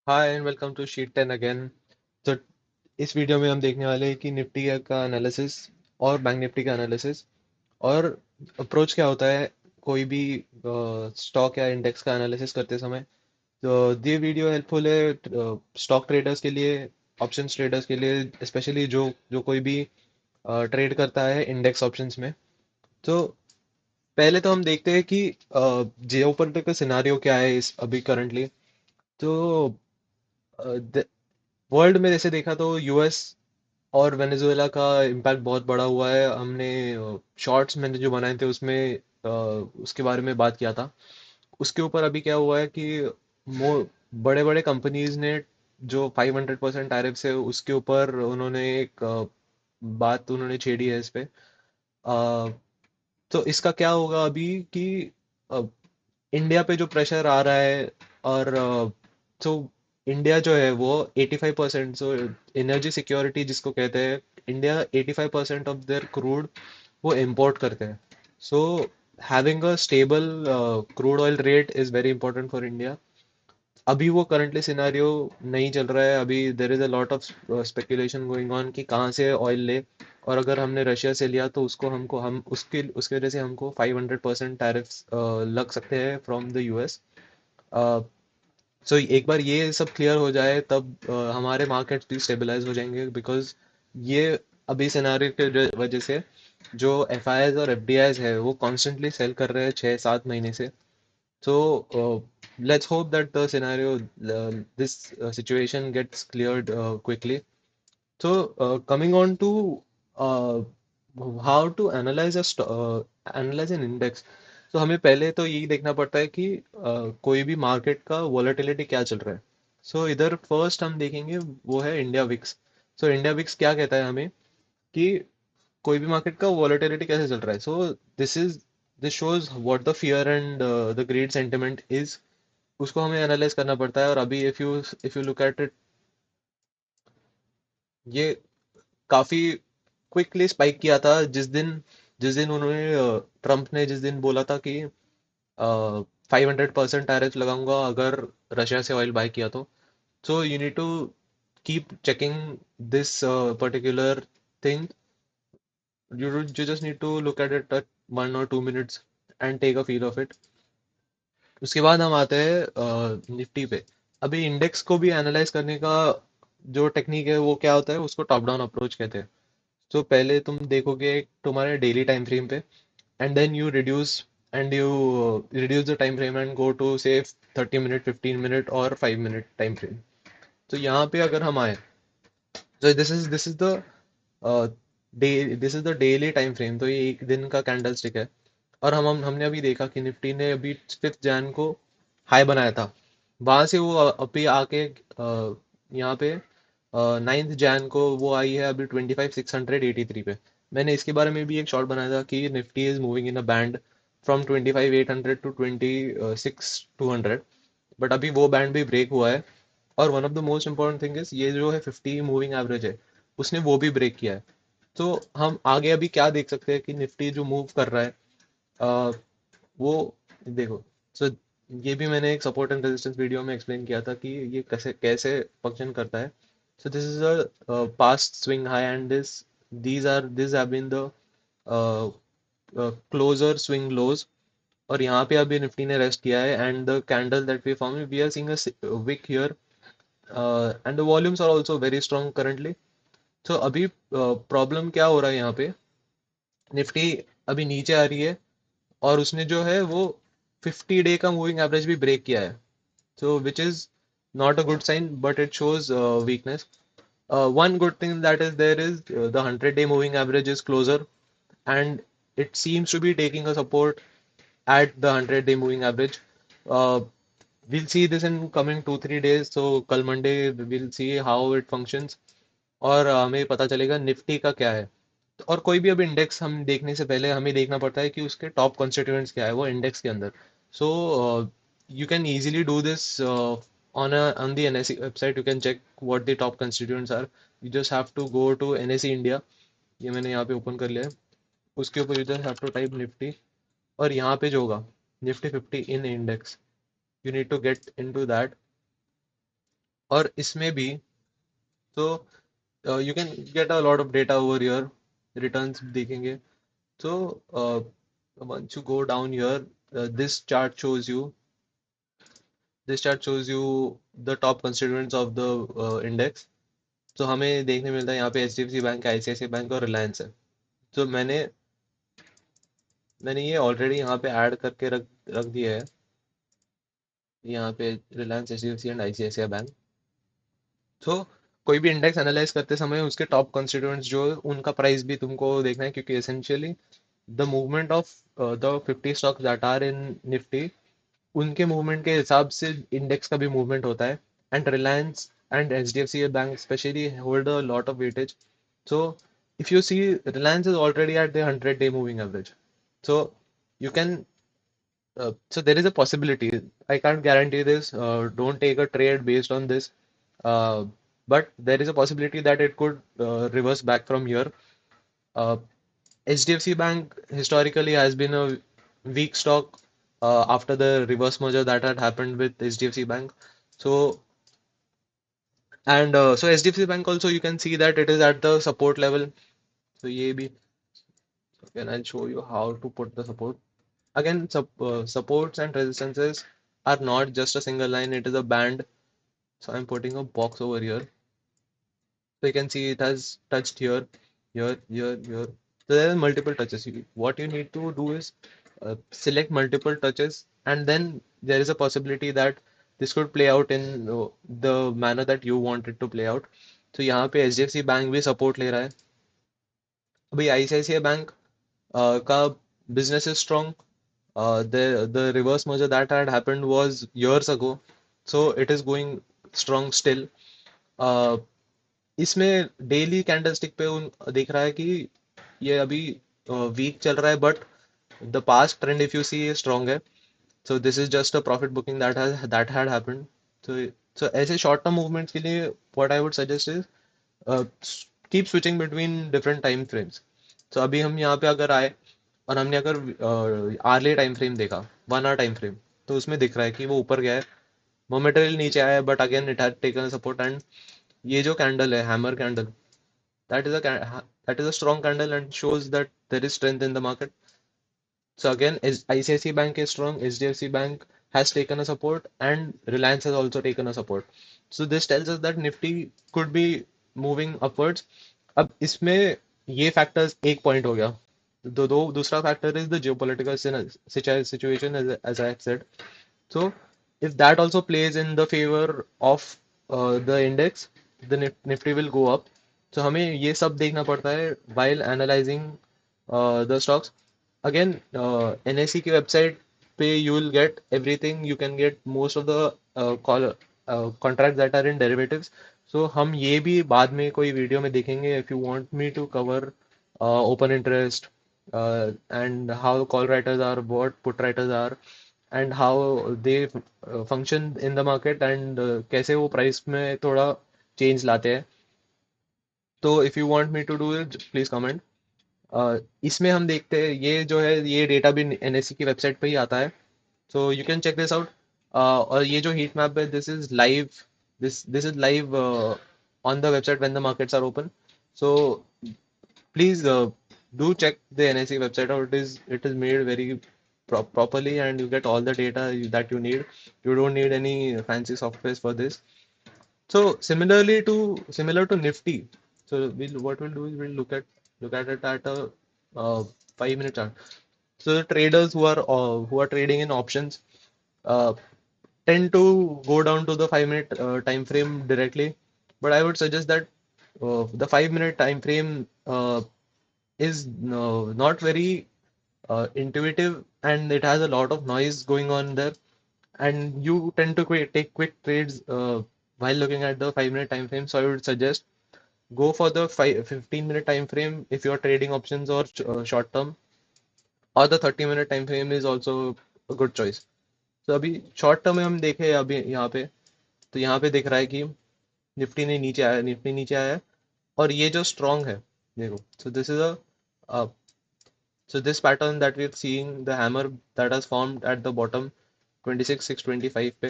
Hi and welcome to sheet 10 again. तो इस video में हम देखने वाले हैं कि निफ्टी का एनालिसिस और बैंक निफ्टी का एनालिसिस और अप्रोच क्या होता है कोई भी स्टॉक या इंडेक्स का एनालिसिस करते समय। तो ये वीडियो हेल्पफुल है स्टॉक ट्रेडर्स के लिए, ऑप्शंस ट्रेडर्स के लिए, स्पेशली जो जो कोई भी ट्रेड करता है इंडेक्स ऑप्शंस में। तो पहले तो हम देखते हैं कि जियोपॉलिटिकल सिनारियो क्या है इस अभी करंटली। तो वर्ल्ड में जैसे देखा तो यूएस और वेनेजुएला का इम्पैक्ट बहुत बड़ा हुआ है। हमने शॉर्ट्स मैंने जो बनाए थे उसमें उसके बारे में बात किया था। उसके ऊपर अभी क्या हुआ है कि मो बड़े बड़े कंपनीज ने जो 500% टैरिफ है उसके ऊपर उन्होंने एक बात उन्होंने छेड़ी है इस पे। तो इसका क्या होगा अभी कि अ, इंडिया पे जो प्रेशर आ रहा है और तो इंडिया जो है वो 85%, सो एनर्जी सिक्योरिटी जिसको कहते हैं, इंडिया 85% ऑफ देयर क्रूड वो इंपोर्ट करते हैं। So having a stable crude oil rate is very important for India. अभी वो करंटली सिनेरियो नहीं चल रहा है। अभी there is a lot of speculation going on कि कहाँ से ऑयल ले, और अगर हमने रशिया से लिया तो उसको हमको हम उसके उसके वजह से हमको 500% टैरिफ्स लग सकते हैं फ्रॉम द यूएस। सो एक बार ये सब क्लियर हो जाए तब हमारे मार्केट्स भी स्टेबलाइज हो जाएंगे, बिकॉज ये अभी सिनेरियो के वजह से जो एफ आई और एफ डी आईज है वो कॉन्स्टेंटली सेल कर रहे हैं 6-7 महीने से। So let's hope that the scenario, this situation gets cleared quickly. So coming on to uh, how to analyze analyze an index. तो हमें पहले तो यही देखना पड़ता है कि कोई भी मार्केट का वॉलेटिलिटी क्या चल रहा है। सो इधर फर्स्ट हम देखेंगे वो है India VIX. So India VIX क्या कहता है हमें कि कोई भी मार्केट का वॉलेटिलिटी कैसे चल रहा है। So this shows what the fear and the greed sentiment is. उसको हमें एनालाइज करना पड़ता है। और अभी if you look at it, ये काफी क्विकली स्पाइक किया था जिस दिन उन्होंने ट्रम्प ने जिस दिन बोला था कि 500% टैरिफ लगाऊंगा अगर रशिया से ऑयल बाय किया तो। So you need to keep checking this particular thing. You just need to look at it at 1 or 2 minutes and take a feel of it. उसके बाद हम आते हैं निफ्टी पे। अभी इंडेक्स को भी एनालाइज करने का जो टेक्निक है वो क्या होता है, उसको टॉप डाउन अप्रोच कहते हैं। तो पहले तुम देखोगे तुम्हारे डेली टाइम फ्रेम पे, and then you reduce the time frame and go to say 30 minute, 15 minute और 5 मिनट टाइम फ्रेम। तो यहाँ पे अगर हम आए, तो this is the day this is the daily time frame. तो ये एक दिन का कैंडल स्टिक है। और हमने अभी देखा कि निफ्टी ने अभी 5 जैन को हाई बनाया था। वहां से वो अभी आके यहाँ पे 9 जैन को वो आई है अभी 25,683 पे। मैंने इसके बारे में भी एक शॉर्ट बनाया था कि Nifty is moving in a band from 25,800 to 26,200। But अभी वो बैंड भी ब्रेक हुआ है। और one of the most important thing is ये जो है 50 मूविंग एवरेज है, उसने वो भी ब्रेक किया है। तो हम आगे अभी क्या देख सकते हैं कि निफ्टी जो मूव कर रहा है, अ, वो देखो। सो ये भी मैंने एक सपोर्ट एंड रेजिस्टेंस वीडियो में एक्सप्लेन किया था कि ये कैसे कैसे फंक्शन करता है। So this is a past swing high and this have been the closure swing lows. और यहाँ पे अभी निफ्टी ने रेस्ट किया है and the candle that we found, we are seeing a wick here and the volumes are also very strong currently. तो अभी problem क्या हो रहा है यहाँ पे, निफ्टी अभी नीचे आ रही है और उसने जो है वो 50 डे का मूविंग एवरेज भी ब्रेक किया है। So which is not a good sign, but it shows weakness. One good thing that is there is the 100-day moving average is closer, and it seems to be taking a support at the 100-day moving average. Uh, we'll see this in coming 2-3 days. So कल Monday we'll see how it functions, और हमें पता चलेगा Nifty का क्या है। और कोई भी अब इंडेक्स हम देखने से पहले हमें देखना पड़ता है कि उसके टॉप कॉन्स्टिट्यूएंट्स क्या है वो इंडेक्स के अंदर। सो you can easily do this on the NSE website. You can check what the top constituents are. You just have to go to NSE India. ये मैंने यहाँ पे ओपन कर लिया है। उसके ऊपर you just have to type Nifty, और यहाँ पे जो होगा Nifty 50 in index, you need to get into that. और इसमें भी तो you can get a lot of data over here, returns देखेंगे। So, once you go down here, this chart shows you the top constituents of the index. So हमें देखने मिलता है यहाँ पे HDFC बैंक, ICICI बैंक और रिलायंस है। तो मैंने ये ऑलरेडी यहाँ पे ऐड करके रख रख दिया है, यहाँ पे Reliance, HDFC and ICICI bank. तो कोई भी इंडेक्स एनालाइज करते समय उसके टॉप कॉन्स्टिट्यूएंट्स जो है, उनका प्राइस भी तुमको देखना है, क्योंकि essentially the movement of the 50 stocks that are in Nifty, उनके मूवमेंट के हिसाब से इंडेक्स का भी मूवमेंट होता है। And Reliance and HDFC bank specially hold a lot of weightage. So if you see, Reliance is already at the 100-day moving average. So you can, so there is a possibility. I can't guarantee this. Don't take a trade based on this. Uh, but there is a possibility that it could reverse back from here. Uh, HDFC Bank historically has been a weak stock after the reverse merger that had happened with HDFC Bank. So so HDFC Bank also, you can see that it is at the support level. So ye bhi, again I'll show you how to put the support. Again, supports and resistances are not just a single line; it is a band. So I'm putting a box over here. So you can see it has touched here, here, here, here. So there are multiple touches. What you need to do is select multiple touches, and then there is a possibility that this could play out in the manner that you want it to play out. So यहाँ पे HDFC bank भी support ले रहा है। अभी ICICI bank का business is strong. The reverse merger that had happened was years ago, so it is going strong still. Uh, इसमें daily candlestick पे दिख रहा है कि ये अभी वीक चल रहा है, but the past trend if you see strong है। So this is just a profit booking that had happened. तो ऐसे शॉर्ट टर्म मूवमेंट्स के लिए what I would suggest is keep switching between different time frames. तो अभी हम यहाँ पे अगर आए और हमने अगर आर्ली टाइम फ्रेम देखा, 1 आवर टाइम फ्रेम, तो उसमें दिख रहा है कि वो ऊपर गया है, मोमेंटरी नीचे आया है, but again it had taken support. And ये जो कैंडल है, hammer candle, that is a strong candle and shows that there is strength in the market. So again, ICICI Bank is strong, HDFC Bank has taken a support, and Reliance has also taken a support. So this tells us that Nifty could be moving upwards. अब इसमें ये factors एक point हो गया। दो दूसरा factor is the geopolitical situation, as I said. So if that also plays in the favor of the index, the Nifty will go up. So हमें ये सब देखना पड़ता है while analyzing the stocks. Again, NSE की website पे you will get everything. You can get most of the contracts that are in derivatives. So हम ये भी बाद में कोई वीडियो में देखेंगे, if you want me to cover open interest and how call writers are, what put writers are, and how they function in the market, and कैसे वो प्राइस में थोड़ा चेंज लाते हैं। तो if you want me to do it, please comment. इसमें हम देखते हैं, ये जो है ये डेटा भी NSE की वेबसाइट पे ही आता है। So you can check this out. और ये जो हीट मैप है, this is live on the website when the markets are open. So please do check the NSE website out. It is made very properly, and you get all the data that you need. You don't need any fancy softwares for this. So similar to Nifty. So what we'll do is we'll look at it at a 5 minute chart. So the traders who are trading in options uh, tend to go down to the 5 minute time frame directly, but I would suggest that the 5 minute time frame is not very intuitive, and it has a lot of noise going on there, and you tend to take quick trades while looking at the 5 minute time frame. So I would suggest go for the 15 minute time frame if you're trading options or short term, or the 30 minute time frame is also a good choice. तो अभी short term में हम देखें अभी यहाँ पे, तो यहाँ पे दिख रहा है कि निफ्टी नीचे आया है, और ये जो स्ट्रॉन्ग है, देखो, सो this is a so this pattern that we're seeing, the hammer that has formed at the bottom 26,625 पे,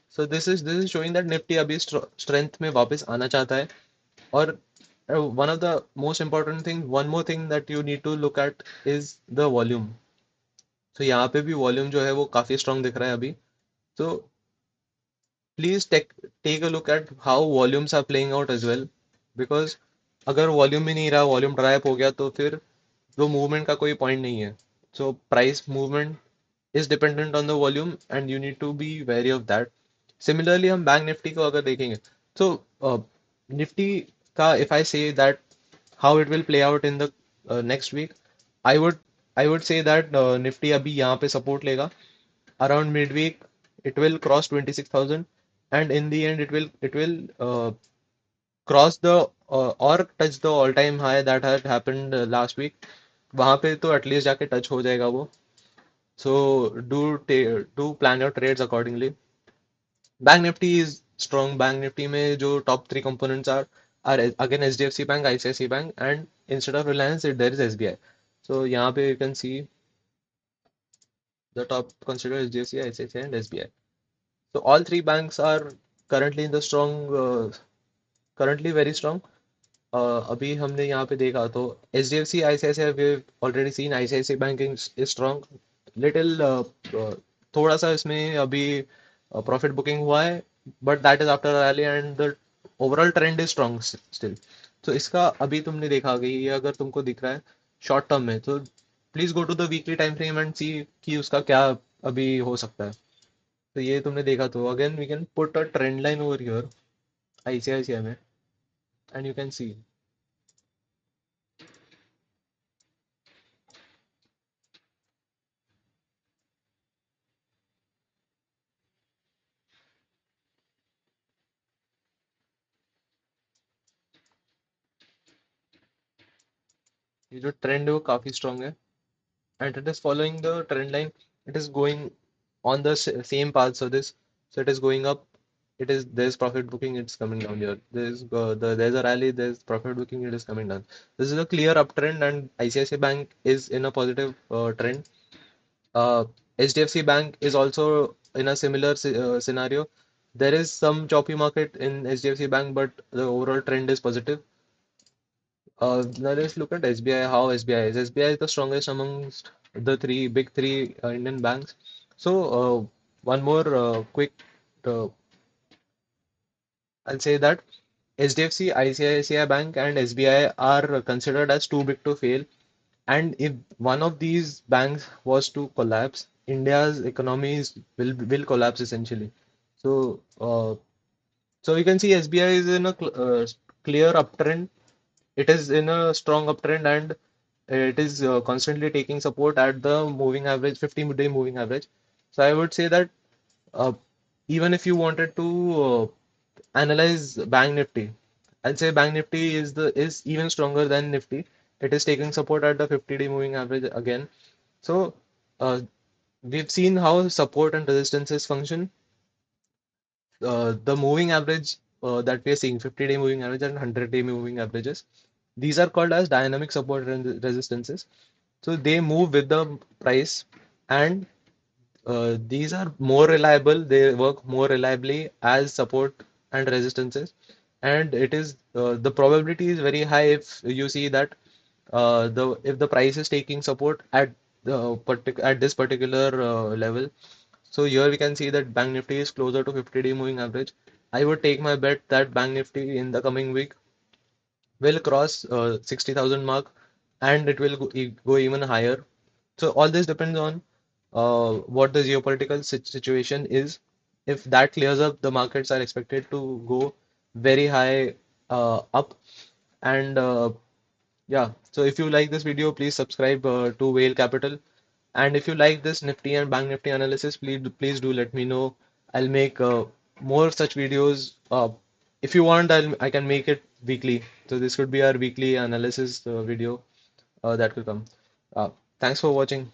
So this is showing that Nifty अभी स्ट्रेंथ में वापस आना चाहता है. और one of the most important thing, one more thing that you need to look at is the volume. So यहाँ पे भी वॉल्यूम जो है वो काफी स्ट्रांग दिख रहा है अभी. So please take a look at how volumes are playing out as well, because अगर वॉल्यूम ही नहीं रहा, वॉल्यूम ड्राई अप हो गया, तो फिर वो मूवमेंट का कोई पॉइंट नहीं है. So price movement is dependent on the volume and you need to be wary of that. Similarly, हम बैंक निफ्टी को अगर देखेंगे, so निफ्टी का if I say that how it will play out in the next week, I would I would say that Nifty अभी यहाँ पे support लेगा around midweek. It will cross 26,000 and in the end it will cross the or touch the all time high that had happened last week. वहां पे तो at least जाके touch हो जाएगा वो. So do plan your trades accordingly. Bank Nifty is strong. Bank Nifty में जो top three components are again HDFC Bank, ICICI Bank, and instead of Reliance, there is SBI. So यहाँ पे you can see the top consider HDFC, ICICI, and SBI. So all three banks are currently in the currently very strong. अभी हमने यहाँ पे देखा तो HDFC, ICICI, we've already seen ICICI banking is strong. Little थोड़ा सा इसमें अभी प्रॉफिट बुकिंग हुआ है, but that is after rally and the overall trend is strong still. तो इसका अभी तुमने देखा कि ये अगर तुमको दिख रहा है शॉर्ट टर्म में, तो please go to the weekly time frame and see कि उसका क्या अभी हो सकता है. तो ये तुमने देखा तो again we can put a trend line over here ICICI में एंड यू कैन सी ये जो ट्रेंड है वो काफी स्ट्रांग है and it is following the trend line. It is going on the same path. So it is going up. It is there's profit booking. It's coming down here. There's a rally. There's profit booking. It is coming down. This is a clear uptrend, and ICICI Bank is in a positive trend. Uh, HDFC Bank is also in a similar scenario. There is some choppy market in HDFC Bank, but the overall trend is positive. Now let's look at SBI, how SBI is. SBI is the strongest amongst the big three Indian banks. So, one more quick, uh, I'll say that HDFC, ICICI Bank, and SBI are considered as too big to fail. And if one of these banks was to collapse, India's economies will collapse essentially. So, so you can see SBI is in a clear uptrend. It is in a strong uptrend and it is constantly taking support at the moving average, 50-day moving average. So I would say that uh, even if you wanted to analyze Bank Nifty, I'd say Bank Nifty is even stronger than Nifty. It is taking support at the 50-day moving average again. So uh, we've seen how support and resistances function. The moving average that we are seeing, 50-day moving average and 100-day moving averages, these are called as dynamic support and resistances. So they move with the price, and these are more reliable. They work more reliably as support and resistances, and it is the probability is very high if you see that the if the price is taking support at at this particular level. So here we can see that Bank Nifty is closer to 50-day moving average. I would take my bet that Bank Nifty in the coming week will cross 60,000 mark and it will go even higher. So all this depends on what the geopolitical situation is. If that clears up, the markets are expected to go very high up. And yeah, so if you like this video, please subscribe to Whale Capital. And if you like this Nifty and Bank Nifty analysis, please do let me know. I'll make more such videos. If you want, I can make it weekly. So this could be our weekly analysis video that will come. Uh, Thanks for watching.